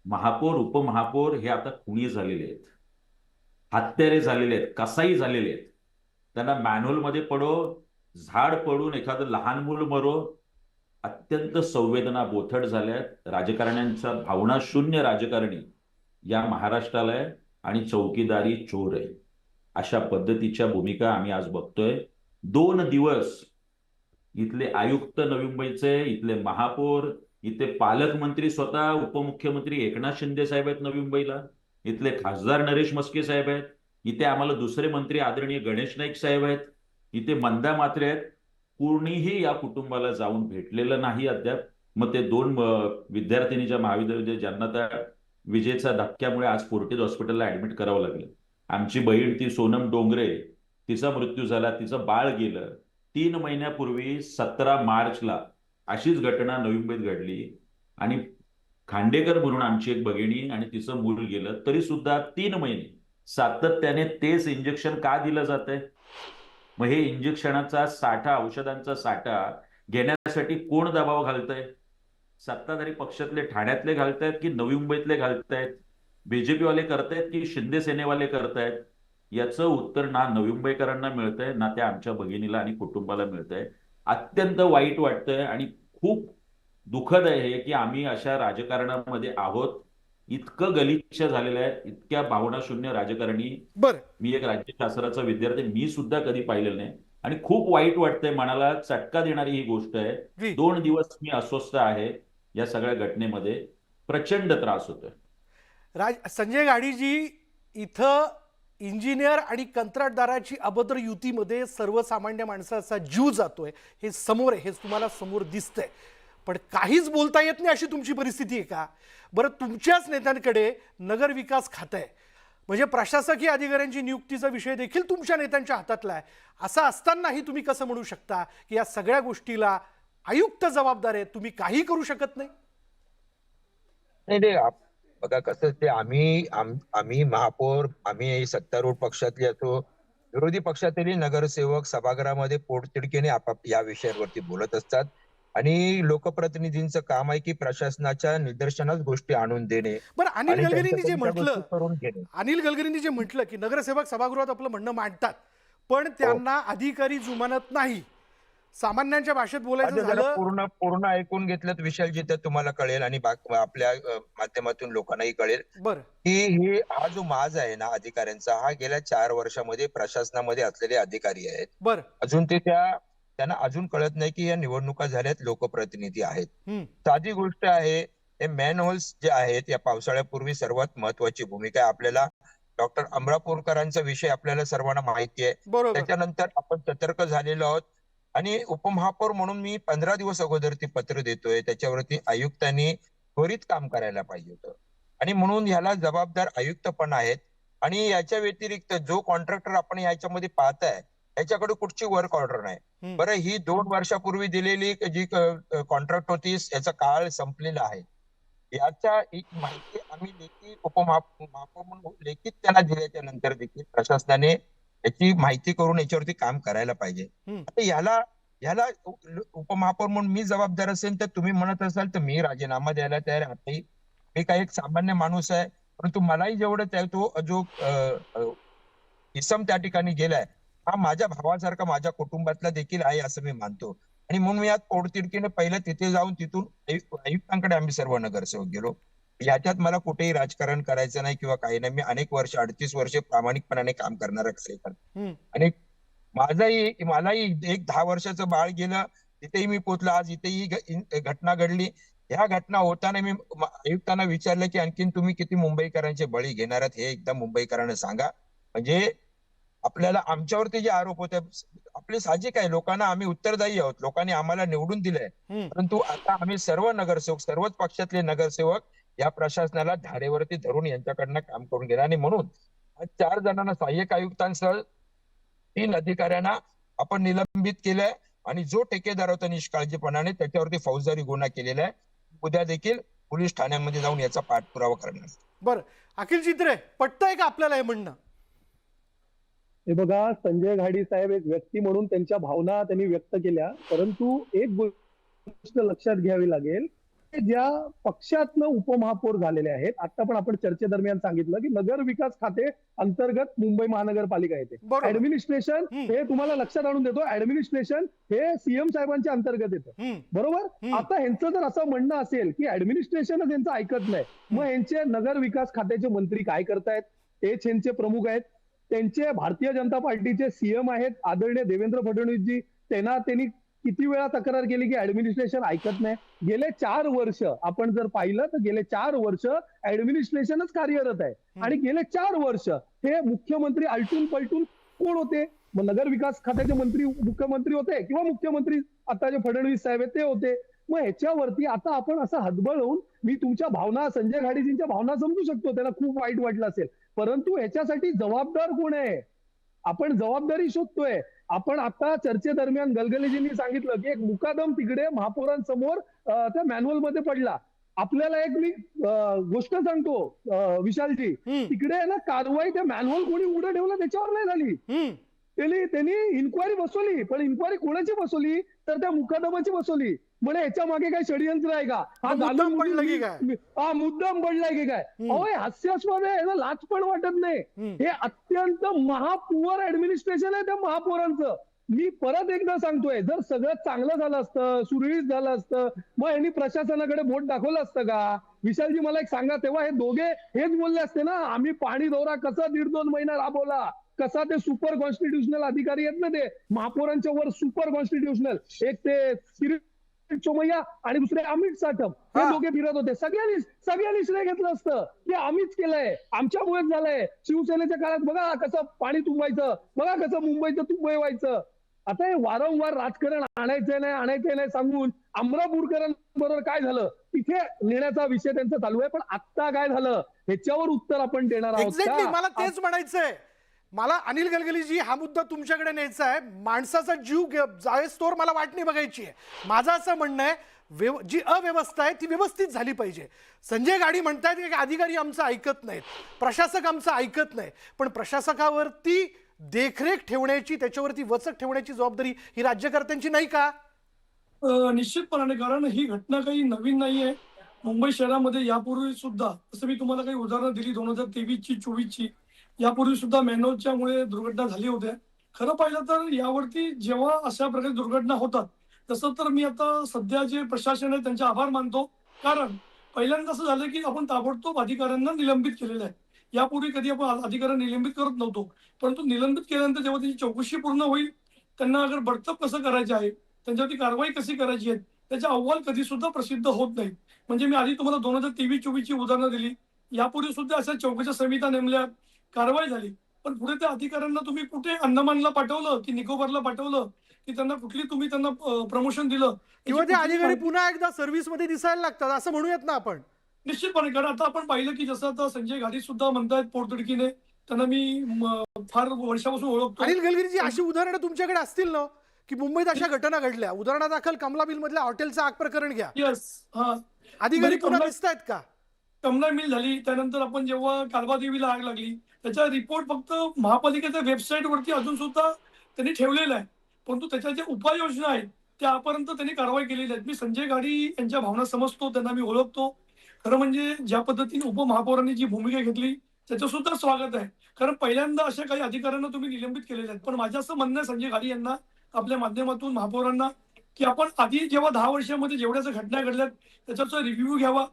महापौर, उपमहापौर हे आता खुनी झालेले आहेत, हत्यारे झालेले आहेत, कसाई झालेले आहेत. त्यांना मॅन्युअलमध्ये पडो, झाड पडून एखादं लहान मूल मरो, अत्यंत संवेदना बोथट झाल्यात. राजकारण्यांचा भावना शून्य राजकारणी या महाराष्ट्राला आहे आणि चौकीदारी चोर आहे. अशा पद्धतीच्या भूमिका आम्ही आज बघतोय. 2 दिवस इथले आयुक्त नवी मुंबईचे, इथले महापौर, इथे पालकमंत्री स्वतः, उपमुख्यमंत्री एकनाथ शिंदे साहेब आहेत नवी मुंबईला, इथले खासदार नरेश मस्के साहेब आहेत, इथे आम्हाला दुसरे मंत्री आदरणीय गणेश नाईक साहेब आहेत, इथे मंदा म्हात्रे आहेत. कोणीही या कुटुंबाला जाऊन भेटलेलं नाही अद्याप. मग ते 2 विद्यार्थिनीच्या महाविद्यालयात ज्यांना त्या विजेच्या धक्क्यामुळे आज फोर्टिस हॉस्पिटलला ऍडमिट करावं लागलं. आमची बहीण ती सोनम डोंगरे, तिचा मृत्यू झाला, तिचं बाळ गेलं. 3 महिन्यापूर्वी 17 मार्चला अशीच घटना नवी मुंबईत घडली आणि खांडेकर म्हणून आमची एक भगिनी आणि तिचं मूल गेलं. तरी सुद्धा 3 महिने सातत्याने तेच इंजेक्शन का दिलं जातंय? मग हे इंजेक्शनाचा साठा, औषधांचा साठा घेण्यासाठी कोण दबाव घालतंय? सत्ताधारी पक्षातले, ठाण्यातले घालतायत की नवी मुंबईतले घालतायत? बीजेपीवाले करतायत की शिंदे सेनेवाले करतायत? याचं उत्तर ना नवी मुंबईकरांना मिळतंय ना त्या आमच्या भगिनीला आणि कुटुंबाला मिळतंय. अत्यंत वाईट वाटतंय आणि खूप दुःखद आहे हे की आम्ही अशा राजकारणामध्ये आहोत. इतकं गलिच्छ झालेलं आहे, इतक्या भावनाशून्य राजकारणी बर. मी एक राज्यशास्त्राचा विद्यार्थी, मी सुद्धा कधी पाहिलेलं नाही आणि खूप वाईट वाटतंय. मनाला चटका देणारी ही गोष्ट आहे. 2 दिवस मी अस्वस्थ आहे या सगळ्या घटनेमध्ये. प्रचंड त्रास होतोय. संजय गाडीजी, इथं इंजिनियर आणि कंत्राटदाराची अभद्र युतीमध्ये सर्वसामान्य माणसाचा जीव जातोय हे समोर आहे, हे तुम्हाला समोर दिसतंय, पण काहीच बोलता येत नाही अशी तुमची परिस्थिती आहे का? बरं, तुमच्याच नेत्यांकडे नगर विकास खातं आहे, म्हणजे प्रशासकीय अधिकाऱ्यांची नियुक्तीचा विषय देखील तुमच्या नेत्यांच्या हातातला आहे. असं असतानाही तुम्ही कसं म्हणू शकता की या सगळ्या गोष्टीला आयुक्त जबाबदार आहेत, तुम्ही काही करू शकत नाही? नाही, बघा कसं ते आम्ही महापौर, आम्ही सत्तारूढ पक्षातले असो, विरोधी पक्षातले नगरसेवक सभागृहामध्ये पोटतिडकीने या विषयांवरती बोलत असतात आणि लोकप्रतिनिधींचं काम आहे की प्रशासनाच्या निदर्शनास गोष्टी आणून देणे. बरं, अनिल आणि गडकरींनी जे त्यांच्या म्हटलं, गोष्टी करून घेणे. अनिल गडकरींनी जे म्हटलं की नगरसेवक सभागृहात आपलं म्हणणं मांडतात पण त्यांना अधिकारी जुमानत नाही. सामान्यांच्या भाषेत बोलायचं जरा झालं, पूर्ण ऐकून घेतलं विशाल जिथे तुम्हाला कळेल आणि आपल्या माध्यमातून लोकांनाही कळेल बरं, की हा जो माज आहे ना अधिकाऱ्यांचा, हा गेल्या 4 वर्षामध्ये प्रशासनामध्ये असलेले अधिकारी आहेत. बरं, अजून त्यांना अजून कळत नाही की या निवडणुका झाल्यात, लोकप्रतिनिधी आहेत. साधी गोष्ट आहे, हे मॅनहोल्स जे आहेत या पावसाळ्यापूर्वी सर्वात महत्वाची भूमिका आहे. आपल्याला डॉक्टर अमरापूरकरांचा विषय आपल्याला सर्वांना माहिती आहे. बरोबर. त्याच्यानंतर आपण सतर्क झालेलो आहोत आणि उपमहापौर म्हणून मी 15 दिवस अगोदर ती पत्र देतोय. त्याच्यावरती आयुक्तांनी त्वरित काम करायला पाहिजे होतं आणि म्हणून ह्याला जबाबदार आयुक्त पण आहेत. आणि याच्या व्यतिरिक्त जो कॉन्ट्रॅक्टर आपण याच्यामध्ये पाहताय याच्याकडे कुठची वर्क ऑर्डर नाही. बरं, ही 2 वर्षापूर्वी दिलेली जी कॉन्ट्रॅक्ट होती याचा काळ संपलेला आहे. याच्या एक माहिती आम्ही लेखी उपमहापौर म्हणून लेखित त्यांना दिल्याच्या नंतर देखील प्रशासनाने याची माहिती करून याच्यावरती काम करायला पाहिजे. आता याला उपमहापौर म्हणून मी जबाबदार असेल तर तुम्ही म्हणत असाल तर मी राजीनामा द्यायला तयार आहे. मी काही एक सामान्य माणूस आहे, परंतु मलाही जेवढं तो जो इसम त्या ठिकाणी गेलाय, हा माझ्या भावासारखा माझ्या कुटुंबातला देखील आहे असं मी मानतो. आणि म्हणून मी आज पोटतिडकीने पहिलं तिथे जाऊन तिथून आयुक्तांकडे आम्ही सर्व नगरसेवक गेलो. याच्यात मला कुठेही राजकारण करायचं नाही किंवा काही नाही. मी अनेक वर्ष 38 वर्षे प्रामाणिकपणाने काम करणारा कार्यकर्ता. हम्म. आणि मलाही एक 10 वर्षाचं बाळ गेलं, तिथेही मी पोहोचलो. आज इथेही घटना घडली. ह्या घटना होताना मी आयुक्तांना विचारलं की आणखीन तुम्ही किती मुंबईकरांचे बळी घेणार आहात हे एकदा मुंबईकरांना सांगा. म्हणजे आपल्याला आमच्यावरती जे आरोप होते आपले साहजिक आहे, लोकांना आम्ही उत्तरदायी आहोत, लोकांनी आम्हाला निवडून दिलंय. हम्म. परंतु आता आम्ही सर्व नगरसेवक, सर्वच पक्षातले नगरसेवक या प्रशासनाला धारेवरती धरून यांच्याकडनं काम करून घेणार. आणि म्हणून आज 4 जणांना, सहाय्यक आयुक्तांसह 3 अधिकाऱ्यांना आपण निलंबित केलंय. आणि जो ठेकेदार होता निष्काळजीपणाने, त्याच्यावरती फौजदारी गुन्हा केलेला आहे. उद्या देखील पोलीस ठाण्यांमध्ये जाऊन याचा पाठपुरावा करणार. बरं, अखिल चित्रे, पटतंय का आपल्याला हे म्हणणं? हे बघा, संजय घाडी साहेब एक व्यक्ती म्हणून त्यांच्या भावना त्यांनी व्यक्त केल्या, परंतु एक गोष्ट लक्षात घ्यावी लागेल की ज्या पक्षातनं उपमहापौर झालेले आहेत, आता पण आपण चर्चेदरम्यान सांगितलं की नगर विकास खाते अंतर्गत मुंबई महानगरपालिका येते. बरोबर. ऍडमिनिस्ट्रेशन हम्म. हे तुम्हाला लक्षात आणून देतो, ऍडमिनिस्ट्रेशन हे सीएम साहेबांच्या अंतर्गत येतं. हम्म. बरोबर. हम्म. आता ह्यांचं जर असं म्हणणं असेल की ऍडमिनिस्ट्रेशनच यांचं ऐकत नाही, मग ह्यांचे नगर विकास खात्याचे मंत्री काय करतायत? तेच ह्यांचे प्रमुख आहेत. त्यांचे भारतीय जनता पार्टीचे सीएम आहेत आदरणीय देवेंद्र फडणवीसजी. त्यांनी किती वेळा तक्रार केली की ऍडमिनिस्ट्रेशन ऐकत नाही. गेले 4 वर्ष आपण जर पाहिलं तर गेले 4 वर्ष ऍडमिनिस्ट्रेशनच कार्यरत आहे. आणि गेले 4 वर्ष हे मुख्यमंत्री आलटून पलटून कोण होते? मग नगर विकास खात्याचे मंत्री मुख्यमंत्री होते किंवा मुख्यमंत्री आता जे फडणवीस साहेब आहेत ते होते. मग ह्याच्यावरती आता आपण असं हतबल होऊन, मी तुमच्या भावना, संजय घाडीजींच्या भावना समजू शकतो, त्यांना खूप वाईट वाटलं असेल, परंतु ह्याच्यासाठी जबाबदार कोण आहे? आपण जबाबदारी शोधतोय. आपण आता चर्चेदरम्यान गलगलीजींनी सांगितलं की एक मुकादम तिकडे महापौरांसमोर त्या मॅन्युअल मध्ये पडला. आपल्याला एक मी गोष्ट सांगतो विशालजी, तिकडे ना कारवाई त्या मॅन्युअल कोणी उघडं ठेवलं त्याच्यावर नाही झाली. त्यांनी इन्क्वायरी बसवली, पण इन्क्वायरी कोणाची बसवली? तर त्या मुकादमाची बसवली. म्हणजे याच्या मागे काय षडयंत्र आहे का? मुद्दाम पडलं की काय? हा मुद्दाम पडलाय की काय? अहो, हे हास्यास्पद आहे, याला लाज पण वाटत नाही. हे अत्यंत महापुअर ऍडमिनिस्ट्रेशन आहे त्या महापौरांचं. मी परत एकदा सांगतोय, जर सगळं चांगलं झालं असतं, सुरळीत झालं असतं, मग यांनी प्रशासनाकडे बोट दाखवलं असतं का? विशालजी मला एक सांगा, तेव्हा हे दोघे हेच बोलले असते ना, आम्ही पाणी दौरा कसा 1.5-2 महिना राबवला, कसा ते सुपर कॉन्स्टिट्युशनल अधिकारी आहेत ना, ते महापौरांच्या वर सुपर कॉन्स्टिट्युशनल, एक ते चोमय्या आणि दुसरे अमित साटम, हे दोघे फिरत होते. सगळ्यांनी श्रेय घेतलं असतं की आम्हीच केलंय, आमच्यामुळेच झालंय. शिवसेनेच्या काळात बघा कसं पाणी तुंबायचं, बघा कसं मुंबईचं तुंबई व्हायचं. आता हे वारंवार राजकारण आणायचं नाही सांगून अमरापूरकरांबरोबर काय झालं तिथे नेण्याचा विषय त्यांचा चालू आहे. पण आता काय झालं ह्याच्यावर उत्तर आपण देणार आहोत. एक्झॅक्टली, मला तेच म्हणायचंय. मला अनिल गलगलीजी हा मुद्दा तुमच्याकडे न्यायचा आहे. माणसाचा जीव जायस्तोवर मला वाटणी बघायची आहे. माझं असं म्हणणं आहे, जी अव्यवस्था आहे ती व्यवस्थित झाली पाहिजे. संजय गाडी म्हणतायत की अधिकारी आमचं ऐकत नाहीत, प्रशासक आमचं ऐकत नाही, पण प्रशासकावरती देखरेख ठेवण्याची, त्याच्यावरती वचक ठेवण्याची जबाबदारी ही राज्यकर्त्यांची नाही का? निश्चितपणाने, कारण ही घटना काही नवीन नाहीये. मुंबई शहरामध्ये यापूर्वी सुद्धा, जसं मी तुम्हाला काही उदाहरणं दिली 2023ची 24ची, यापूर्वी सुद्धा मॅनहोलच्यामुळे दुर्घटना झाली होत्या. खरं पाहिलं तर यावरती जेव्हा अशा प्रकारे दुर्घटना होतात, तसं तर मी आता सध्या जे प्रशासन आहे त्यांचे आभार मानतो. कारण पहिल्यांदा असं झालं की आपण ताबडतोब अधिकाऱ्यांना निलंबित केलेलं आहे. यापूर्वी कधी आपण अधिकाऱ्यांना निलंबित करत नव्हतो, परंतु निलंबित केल्यानंतर जेव्हा त्याची चौकशी पूर्ण होईल, त्यांना अगर बडतप कसं करायचे आहे, त्यांच्यावरती कारवाई कशी करायची आहे, त्याचा अहवाल कधी सुद्धा प्रसिद्ध होत नाही. म्हणजे मी आधी तुम्हाला 2023-24ची उदाहरणं दिली. यापूर्वी सुद्धा अशा चौकशा समित्या नेमल्या, कारवाई झाली, पण पुढे त्या अधिकाऱ्यांना तुम्ही कुठे अंदमानला पाठवलं की निकोबारला पाठवलं की त्यांना कुठली तुम्ही त्यांना प्रमोशन दिलं, किंवा ते अधिकारी पुन्हा एकदा सर्व्हिसमध्ये दिसायला लागतात असं म्हणूयात ना आपण. निश्चितपणे, कारण आता आपण पाहिलं की जसं आता संजय घाडी सुद्धा म्हणतायत पोटतिडकीने, त्यांना मी फार वर्षापासून ओळखतो. अनिल गलगलीजी, अशी उदाहरणं तुमच्याकडे असतील ना की मुंबईत अशा घटना घडल्या? उदाहरणादाखल कमला मिल मधल्या हॉटेलचं आग प्रकरण घ्या. यस, हा, अधिकारी पुन्हा दिसतायत का? कमला मिल झाली, त्यानंतर आपण जेव्हा कालबादेवीला आग लागली, त्याचा रिपोर्ट फक्त महापालिकेच्या वेबसाईट वरती अजून सुद्धा त्यांनी ठेवलेला आहे, परंतु त्याच्या ज्या उपाययोजना आहेत त्यापर्यंत त्यांनी कारवाई केलेली आहेत. मी संजय घाडी यांच्या भावना समजतो, त्यांना मी ओळखतो. खरं म्हणजे ज्या पद्धतीने उपमहापौरांनी जी भूमिका घेतली त्याचं सुद्धा स्वागत आहे. कारण पहिल्यांदा अशा काही अधिकाऱ्यांना तुम्ही निलंबित केलेले आहेत. पण माझं असं म्हणणं आहे संजय गाडी यांना आपल्या माध्यमातून महापौरांना, की आपण आधी जेव्हा 10 वर्षामध्ये जेवढ्या ज्या घटना घडल्यात त्याच्याचा रिव्ह्यू घ्यावा.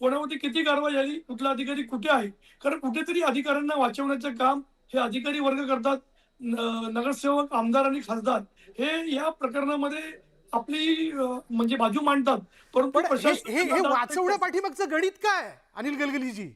कोणावरती किती कारवाई झाली, कुठला अधिकारी कुठे आहे. कारण कुठेतरी अधिकाऱ्यांना वाचवण्याचं काम हे अधिकारी वर्ग करतात. नगरसेवक, आमदार आणि खासदार हे या प्रकरणामध्ये आपली म्हणजे बाजू मांडतात. परंतु पण हे प्रशासन हे हे वाचवण्या पाठीमागचं गणित काय अनिल गलगलीजी?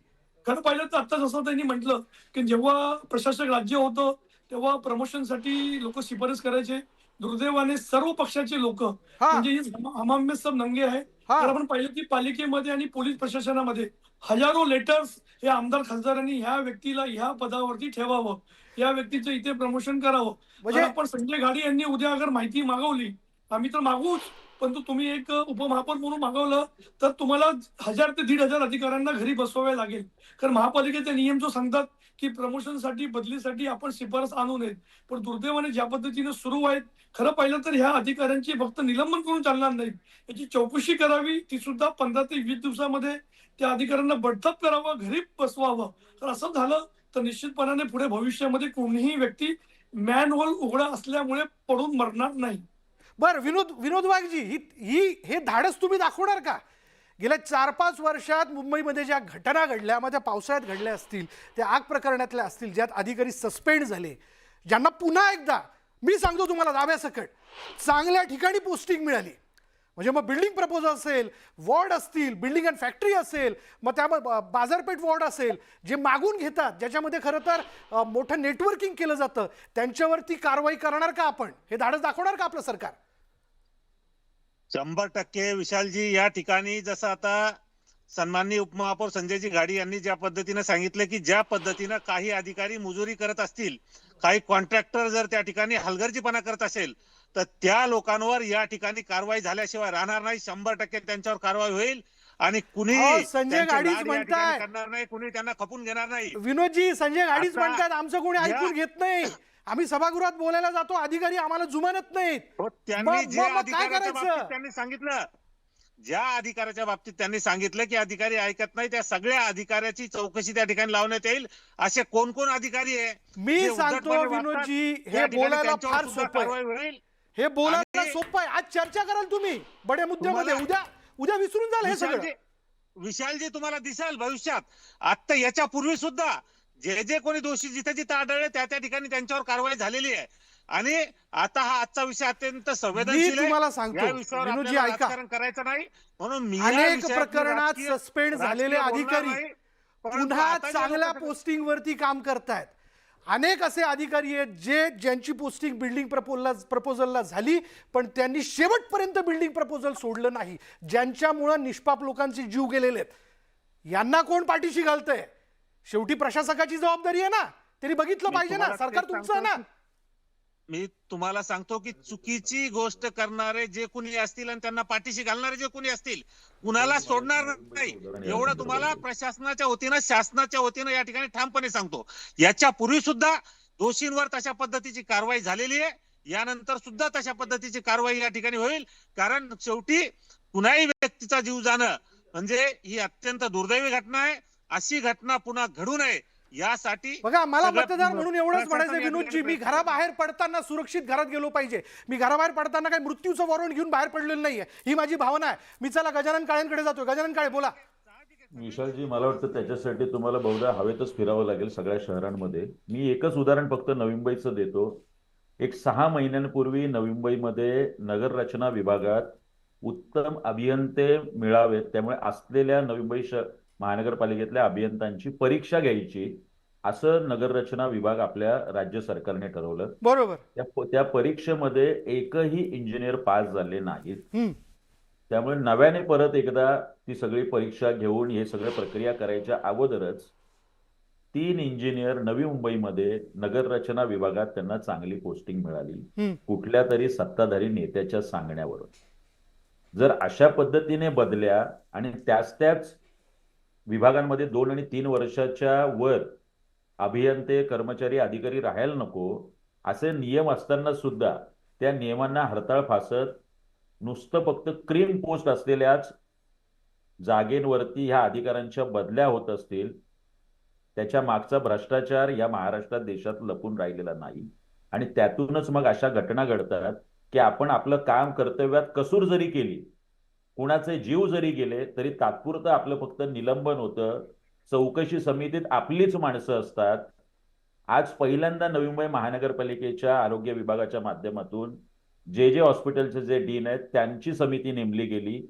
खरं पाहिलं तर आता जसं त्यांनी म्हटलं, की जेव्हा प्रशासक राज्य होतं तेव्हा प्रमोशनसाठी लोक शिफारस करायचे. दुर्दैवाने सर्व पक्षाचे लोक हा म्हणजे हमाम में सब नंगे आहे. हा तर आपण पाहिलं की पालिकेमध्ये आणि पोलीस प्रशासनामध्ये हजारो लेटर्स हे आमदार खासदारांनी ह्या व्यक्तीला ह्या पदावरती ठेवावं, या व्यक्तीचं इथे प्रमोशन करावं. म्हणजे आणि आपण संजय गाडी यांनी उद्या अगर माहिती मागवली, आम्ही तर मागूच, परंतु तुम्ही एक उपमहापौर म्हणून मागवलं तर तुम्हाला 1000 ते 1500 अधिकाऱ्यांना घरी बसवावे लागेल. कारण महापालिकेचे नियम जो सांगतात की प्रमोशनसाठी, बदलीसाठी आपण शिफारस आणू नयेत. पण दुर्दैवाने ज्या पद्धतीने सुरू आहेत, खरं पाहिलं तर ह्या अधिकाऱ्यांची फक्त निलंबन करून चालणार नाही. याची चौकशी करावी, ती सुद्धा 15 ते 20 दिवसामध्ये त्या अधिकाऱ्यांना बडतप करावं, घरी बसवावं. तर असं झालं तर निश्चितपणाने पुढे भविष्यामध्ये कोणीही व्यक्ती मॅनहोल उघडा असल्यामुळे पडून मरणार नाही. बरं, विनोद विनोद वाघजी, ही ही हे धाडस तुम्ही दाखवणार का? गेल्या 4-5 वर्षात मुंबईमध्ये ज्या घटना घडल्या, मग त्या पावसाळ्यात घडल्या असतील, त्या आग प्रकरणातल्या असतील, ज्यात अधिकारी सस्पेंड झाले, ज्यांना पुन्हा एकदा मी सांगतो तुम्हाला दाब्यासकट चांगल्या ठिकाणी पोस्टिंग मिळाली. म्हणजे मग बिल्डिंग प्रपोजल असेल, वॉर्ड असतील, बिल्डिंग अँड फॅक्टरी असेल, मग त्यामध्ये बाजारपेठ वॉर्ड असेल, जे मागून घेतात, ज्याच्यामध्ये खरं तर मोठं नेटवर्किंग केलं जातं, त्यांच्यावरती कारवाई करणार का आपण? हे धाडस दाखवणार का आपलं सरकार? 100% विशालजी, या ठिकाणी जसं आता सन्माननीय उपमहापौर संजयजी गाडी यांनी ज्या पद्धतीने सांगितलं की ज्या पद्धतीने काही अधिकारी मुजुरी करत असतील, काही कॉन्ट्रॅक्टर जर त्या ठिकाणी हलगर्जीपणा करत असेल, तर त्या लोकांवर या ठिकाणी कारवाई झाल्याशिवाय राहणार नाही. 100% त्यांच्यावर कारवाई होईल आणि कुणी अहो, संजय त्यांची गाडीच लाड या ठिकाणी म्हणताय. करणार नाही, कुणी त्यांना खपून घेणार नाही. विनोदजी, संजय गाडीच आता म्हणतात आमचं कोणी या- ऐकून घेत नाही. आम्ही सभागृहात बोलायला जातो, अधिकारी आम्हाला जुमानत नाहीत. हो, त्यांनी मग जे काय अधिकाराच्या करायचं? बाबतीत त्यांनी सांगितलं, ज्या अधिकाराच्या बाबतीत त्यांनी सांगितलं की अधिकारी ऐकत नाही, त्या सगळ्या अधिकाऱ्याची चौकशी त्या ठिकाणी लावण्यात येईल. असे कोण कोण अधिकारी आहे मी जे सांगतो उद्धटपणे वागतात, विनोदजी, त्या हे ठिकाणी बोलायला त्यांच्यावर फार सुद्धा सोपं आहे. कारवाई होईल. हे बोलायला आणि सोपं आहे. आज चर्चा कराल तुम्ही बड्या मुद्द्यामध्ये, तुम्हाला- उद्या उद्या विसरून जाल हे सगळं. विशालजी तुम्हाला दिसेल भविष्यात, आता याच्या पूर्वी सुद्धा जे जे कोणी दोषी जिथे जिथे आढळले त्या त्या ठिकाणी त्यांच्यावर कारवाई झालेली आहे. आणि आता हा आजचा विषय अत्यंत मी संवेदनशील आहे. तुम्हाला सांगतो या विषयावर विनोदजी, आपल्याला ऐका, राजकारण करायचं नाही. म्हणून मी या अनेक विषयात प्रकरणात राजकीय- सस्पेंड झालेले राजकीय बोलणार अधिकारी नाही. परंतु पुन्हा आता जे चांगल्या लोकं- पोस्टिंग वरती काम करतायत. अनेक असे अधिकारी आहेत ज्यांची पोस्टिंग बिल्डिंग प्रपोजलला झाली, पण त्यांनी शेवटपर्यंत बिल्डिंग प्रपोजल सोडलं नाही, ज्यांच्यामुळं निष्पाप लोकांचे जीव गेलेले आहेत. यांना कोण पाठीशी घालतंय? शेवटी प्रशासकाची जबाबदारी आहे ना, त्यांनी बघितलं मी पाहिजे ना, तुम्हाला सरकार तेच तुमचं आहे सांगतो ना. मी तुम्हाला सांगतो की चुकीची गोष्ट करणारे जे कुणी असतील आणि त्यांना पाठीशी घालणारे जे कुणी असतील, कुणाला सोडणार नाही, एवढं तुम्हाला प्रशासनाच्या वतीनं, शासनाच्या वतीनं या ठिकाणी ठामपणे सांगतो. याच्या पूर्वी सुद्धा दोषींवर तशा पद्धतीची कारवाई झालेली आहे. यानंतर सुद्धा तशा पद्धतीची कारवाई या ठिकाणी होईल. कारण शेवटी कुणाही व्यक्तीचा जीव जाणं म्हणजे ही अत्यंत दुर्दैवी घटना आहे. अशी घटना पुन्हा घडू नये यासाठी बघा, मला सगळ्या मतदार म्हणून एवढंच प्रशासन म्हणायचं या विनोदजी, ठिकाणी मी घराबाहेर पडताना सुरक्षित घरात गेलो पाहिजे. मी घराबाहेर पडताना काही मृत्यूचं वॉरंट घेऊन बाहेर पडलेलं नाहीये, ही माझी भावना आहे. मी चला गजानन काळेंकडे जातो. गजानन काळे, बोला. विशालजी, मला वाटतं त्याच्यासाठी तुम्हाला बहुधा हवेतच फिरावं लागेल सगळ्या शहरांमध्ये. मी एकच उदाहरण फक्त नवी मुंबईचं देतो. एक 6 महिन्यांपूर्वी नवी मुंबईमध्ये नगर रचना विभागात उत्तम अभियंते मिळावेत, त्यामुळे असलेल्या नवी मुंबई महानगरपालिकेतल्या अभियंत्यांची परीक्षा घ्यायची, असं नगर रचना विभाग आपल्या राज्य सरकारने ठरवलं. बरोबर. त्या परीक्षेमध्ये एकही इंजिनियर पास झाले नाहीत. हम्म. त्यामुळे नव्याने परत एकदा ती सगळी परीक्षा घेऊन हे सगळं प्रक्रिया करायच्या अगोदरच 3 इंजिनियर नवी मुंबईमध्ये नगर रचना विभागात त्यांना चांगली पोस्टिंग मिळाली, कुठल्या तरी सत्ताधारी नेत्याच्या सांगण्यावरून. जर अशा पद्धतीने बदल्या आणि त्याच विभागांमध्ये 2 आणि 3 वर्षाच्या वर अभियंते, कर्मचारी, अधिकारी राहायला नको, असे नियम असताना सुद्धा त्या नियमांना हरताळ फासत नुसतं फक्त क्रीम पोस्ट असलेल्याच जागेंवरती ह्या अधिकाऱ्यांच्या बदल्या होत असतील, त्याच्या मागचा भ्रष्टाचार या महाराष्ट्रात देशात लपून राहिलेला नाही. आणि त्यातूनच मग अशा घटना घडतात की आपण आपलं काम कर्तव्यात कसूर जरी केली, कुणाचे जीव जरी गेले, तरी तात्पुरतं आपलं फक्त निलंबन होतं. चौकशी समितीत आपलीच माणसं असतात. आज पहिल्यांदा नवी मुंबई महानगरपालिकेच्या आरोग्य विभागाच्या माध्यमातून जे हॉस्पिटलचे जे डीन आहेत त्यांची समिती नेमली गेली.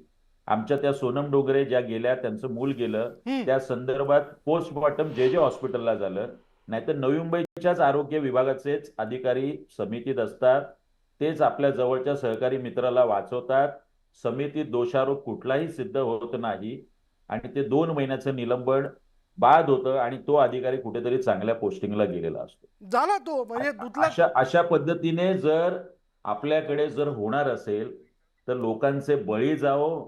आमच्या त्या सोनम डोगरे ज्या गेल्या, त्यांचं मूल गेलं, त्या संदर्भात पोस्टमॉर्टम जे हॉस्पिटलला झालं. नाहीतर नवी मुंबईच्याच आरोग्य विभागाचेच अधिकारी समितीत असतात. तेच आपल्या जवळच्या सहकारी मित्राला वाचवतात. समितीत दोषारोप कुठलाही सिद्ध होत नाही आणि ते 2 महिन्याचं निलंबन बाद होतं आणि तो अधिकारी कुठेतरी चांगल्या पोस्टिंगला गेलेला असतो. झाला तो म्हणजे दुधला अशा पद्धतीने जर आपल्याकडे जर होणार असेल तर लोकांचे बळी जावो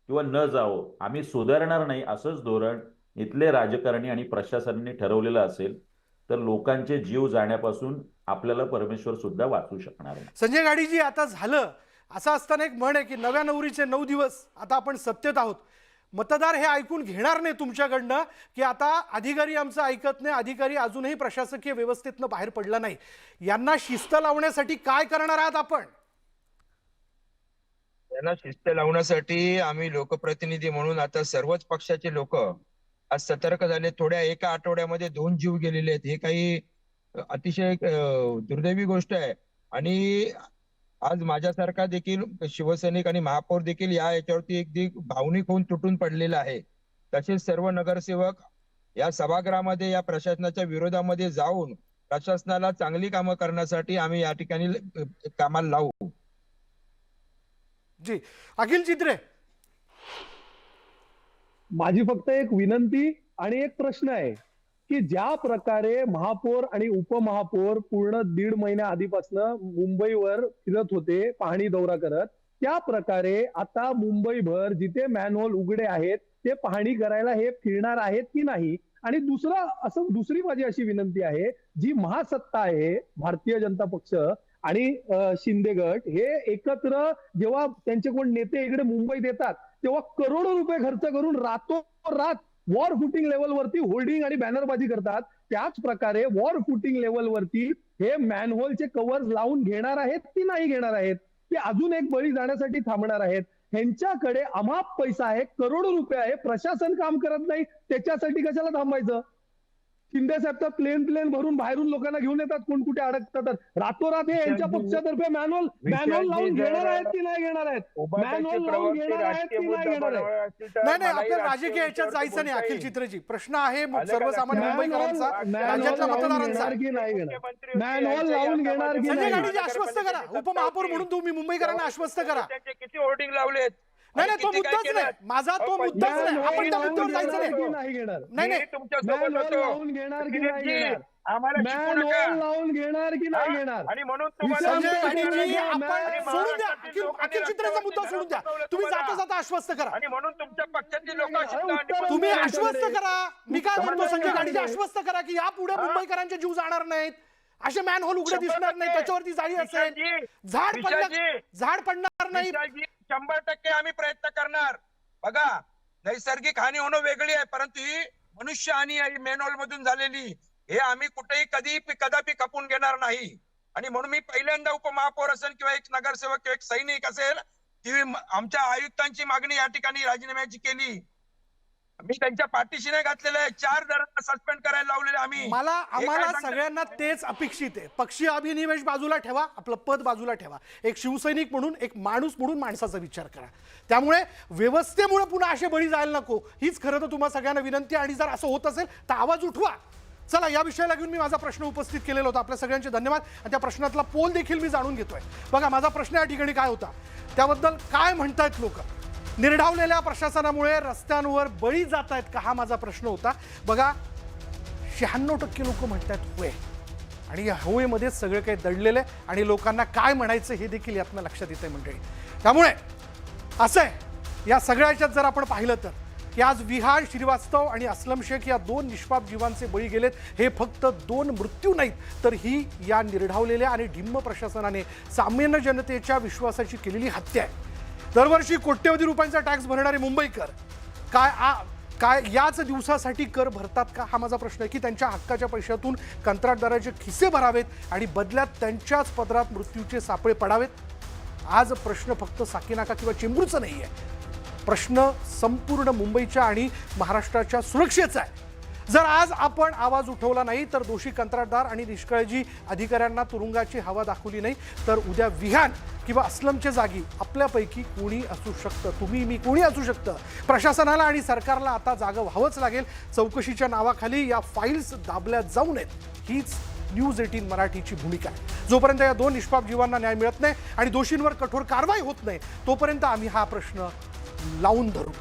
किंवा न जावो, आम्ही सुधारणार नाही असंच धोरण इथले राजकारणी आणि प्रशासनाने ठरवलेलं असेल तर लोकांचे जीव जाण्यापासून आपल्याला परमेश्वर सुद्धा वाचू शकणार नाही. संजय गाडीजी, आता झालं असं असताना एक म्हण आहे की नव्या नवरीचे 9 दिवस. आता आपण सत्तेत आहोत. मतदार हे ऐकून घेणार नाही तुमच्याकडनं की आता अधिकारी आमचं ऐकत नाही, अधिकारी अजूनही प्रशासकीय व्यवस्थेतनं बाहेर पडला नाही. यांना शिस्त लावण्यासाठी काय करणार आहात आपण? त्यांना शिस्त लावण्यासाठी आम्ही लोकप्रतिनिधी म्हणून आता सर्वच पक्षाचे लोक आज सतर्क झाले. एका आठवड्यामध्ये 2 जीव गेलेले आहेत. हे काही अतिशय दुर्दैवी गोष्ट आहे. आणि आज माझ्यासारखा देखील शिवसैनिक आणि महापौर देखील याच्यावरती अगदी भावनिक होऊन तुटून पडलेला आहे. तसेच सर्व नगरसेवक या सभागृहामध्ये या प्रशासनाच्या विरोधामध्ये जाऊन प्रशासनाला चांगली कामं करण्यासाठी आम्ही या ठिकाणी कामाला लावू. जी अखिल चित्रे, माझी फक्त एक विनंती आणि एक प्रश्न आहे की ज्या प्रकारे महापौर आणि उपमहापौर पूर्ण 1.5 महिन्या आधीपासून मुंबईवर फिरत होते पाहणी दौरा करत, त्या प्रकारे आता मुंबईभर जिथे मॅनहोल उघडे आहेत ते पाहणी करायला हे फिरणार आहेत की नाही? आणि दुसरी माझी अशी विनंती आहे, जी महासत्ता आहे भारतीय जनता पक्ष आणि शिंदे गट हे एकत्र जेव्हा त्यांचे कोण नेते इकडे मुंबईत येतात तेव्हा करोडो रुपये खर्च करून रातोरात वॉर फुटिंग लेवलवरती होल्डिंग आणि बॅनरबाजी करतात. त्याच प्रकारे वॉर फुटिंग लेवलवरती हे मॅनहोलचे कव्हर्स लावून घेणार आहेत की नाही घेणार आहेत? ते अजून एक बळी जाण्यासाठी थांबणार आहेत? ह्यांच्याकडे अमाप पैसा आहे, करोडो रुपये आहे, प्रशासन काम करत नाही, त्याच्यासाठी कशाला थांबायचं? शिंदे साहेब तर प्लेन भरून बाहेरून लोकांना घेऊन येतात, कोण कुठे अडकतात. रातोरात हे यांच्या पक्षातर्फे मॅनहोल लावून घेणार आहेत की नाही घेणार आहेत? मॅनहोल लावून घेणार आहेत की नाही घेणार आहेत? नाही आपल्याला राजकीय याच्यात जायचं नाही. अखिल चित्रेजी, प्रश्न आहे सर्वसामान्य मुंबईकरांचा, राज्यातल्या मतदारांचा. मॅनहोल लावून घेणार की संजय नाही? गाडीजी आश्वस्त करा, उपमहापौर म्हणून तुम्ही मुंबईकरांना आश्वस्त करा. त्यांचे किती होर्डिंग लावलेत? नाही तो मुद्दाच नाही, माझा तो मुद्दाच नाही. आपण त्या मुद्द्यावर जायचं नाही. नाही घेणार. नाही तुमच्या सोबत होतो. लावून घेणार की नाही घेणार? आम्हाला शिकवू नका. मॅनहोल लावून घेणार की नाही घेणार? आणि म्हणून संजय गाडीजी, आपण आणि सोडून द्या. अखिल चित्रेचा मुद्दा सोडून द्या. तुम्ही जाता जाता आश्वस्त करा. आणि म्हणून तुमच्या पक्षातील लोक तुम्ही आश्वस्त करा. मी काय म्हणतो संजय गाडीजी, आश्वस्त करा की यापुढे मुंबईकरांचे जीव जाणार नाहीत, असे मॅनहोल उघडे दिसणार नाही, त्याच्यावरती जाळी असेल, झाड पडणार नाही. 100% आम्ही प्रयत्न करणार. बघा, नैसर्गिक हानी होणं वेगळी आहे, परंतु ही मनुष्य हानी आहे मॅनहोल मधून झालेली. हे आम्ही कुठेही कदापि खपून घेणार नाही. आणि म्हणून मी पहिल्यांदा उपमहापौर असेल किंवा एक नगरसेवक किंवा एक सैनिक असेल की आमच्या आयुक्तांची मागणी या ठिकाणी राजीनाम्याची केली. मी त्यांच्या पाठीशी नाही घातलेलं आहे. 4 जणांना सस्पेंड करायला लावलेले आम्ही. आम्हाला सगळ्यांना तेच अपेक्षित आहे. पक्षीय अभिनिवेश बाजूला ठेवा, आपलं पद बाजूला ठेवा. एक शिवसैनिक म्हणून, एक माणूस म्हणून माणसाचा विचार करा. त्यामुळे व्यवस्थेमुळे पुन्हा असे बळी जायला नको, हीच खरं तर तुम्हा सगळ्यांना विनंती. आणि जर असं होत असेल तर आवाज उठवा. चला, या विषयाला घेऊन मी माझा प्रश्न उपस्थित केलेला होता. आपल्या सगळ्यांचे धन्यवाद. आणि त्या प्रश्नातला पोल देखील मी जाणून घेतोय. बघा, माझा प्रश्न या ठिकाणी काय होता, त्याबद्दल काय म्हणतायत लोक. निर्ढावलेल्या प्रशासनामुळे रस्त्यांवर बळी जात आहेत का, हा माझा प्रश्न होता. बघा, 96% लोक म्हणतात होय. आणि या होयमध्ये सगळं काही दडलेलं आहे आणि लोकांना काय म्हणायचं हे देखील यातनं लक्षात येतंय मंडळी. त्यामुळे असं आहे, या सगळ्याच्यात जर आपण पाहिलं तर की आज विहान श्रीवास्तव आणि असलम शेख या 2 निष्पाप जीवांचे बळी गेलेत. हे फक्त 2 मृत्यू नाहीत, तर ही या निर्ढावलेल्या आणि ढिम्म प्रशासनाने सामान्य जनतेच्या विश्वासाची केलेली हत्या आहे. दरवर्षी कोट्यवधी रुपयांचा टॅक्स भरणारे मुंबईकर काय याच दिवसासाठी कर भरतात का, हा माझा प्रश्न आहे. की त्यांच्या हक्काच्या पैशातून कंत्राटदाराचे खिसे भरावेत आणि बदल्यात त्यांच्याच पदरात मृत्यूचे सापळे पडावेत. आज प्रश्न फक्त साकीनाका किंवा चेंबूरचा नाही आहे, प्रश्न संपूर्ण मुंबईच्या आणि महाराष्ट्राच्या सुरक्षेचा आहे. जर आज आपण आवाज उठवला नाही तर दोषी कंत्राटदार आणि निष्काळजी अधिकाऱ्यांना तुरुंगाची हवा दाखवली नाही तर उद्या विहान किंवा अस्लमच्या जागी आपल्यापैकी कोणी असू शकतं, तुम्ही मी कोणी असू शकतं. प्रशासनाला आणि सरकारला आता जागं व्हावंच लागेल. चौकशीच्या नावाखाली या फाईल्स दाबल्या जाऊ नयेत हीच न्यूज 18 मराठीची भूमिका आहे. जोपर्यंत या 2 निष्पाप जीवांना न्याय मिळत नाही आणि दोषींवर कठोर कारवाई होत नाही तोपर्यंत आम्ही हा प्रश्न लावून धरू.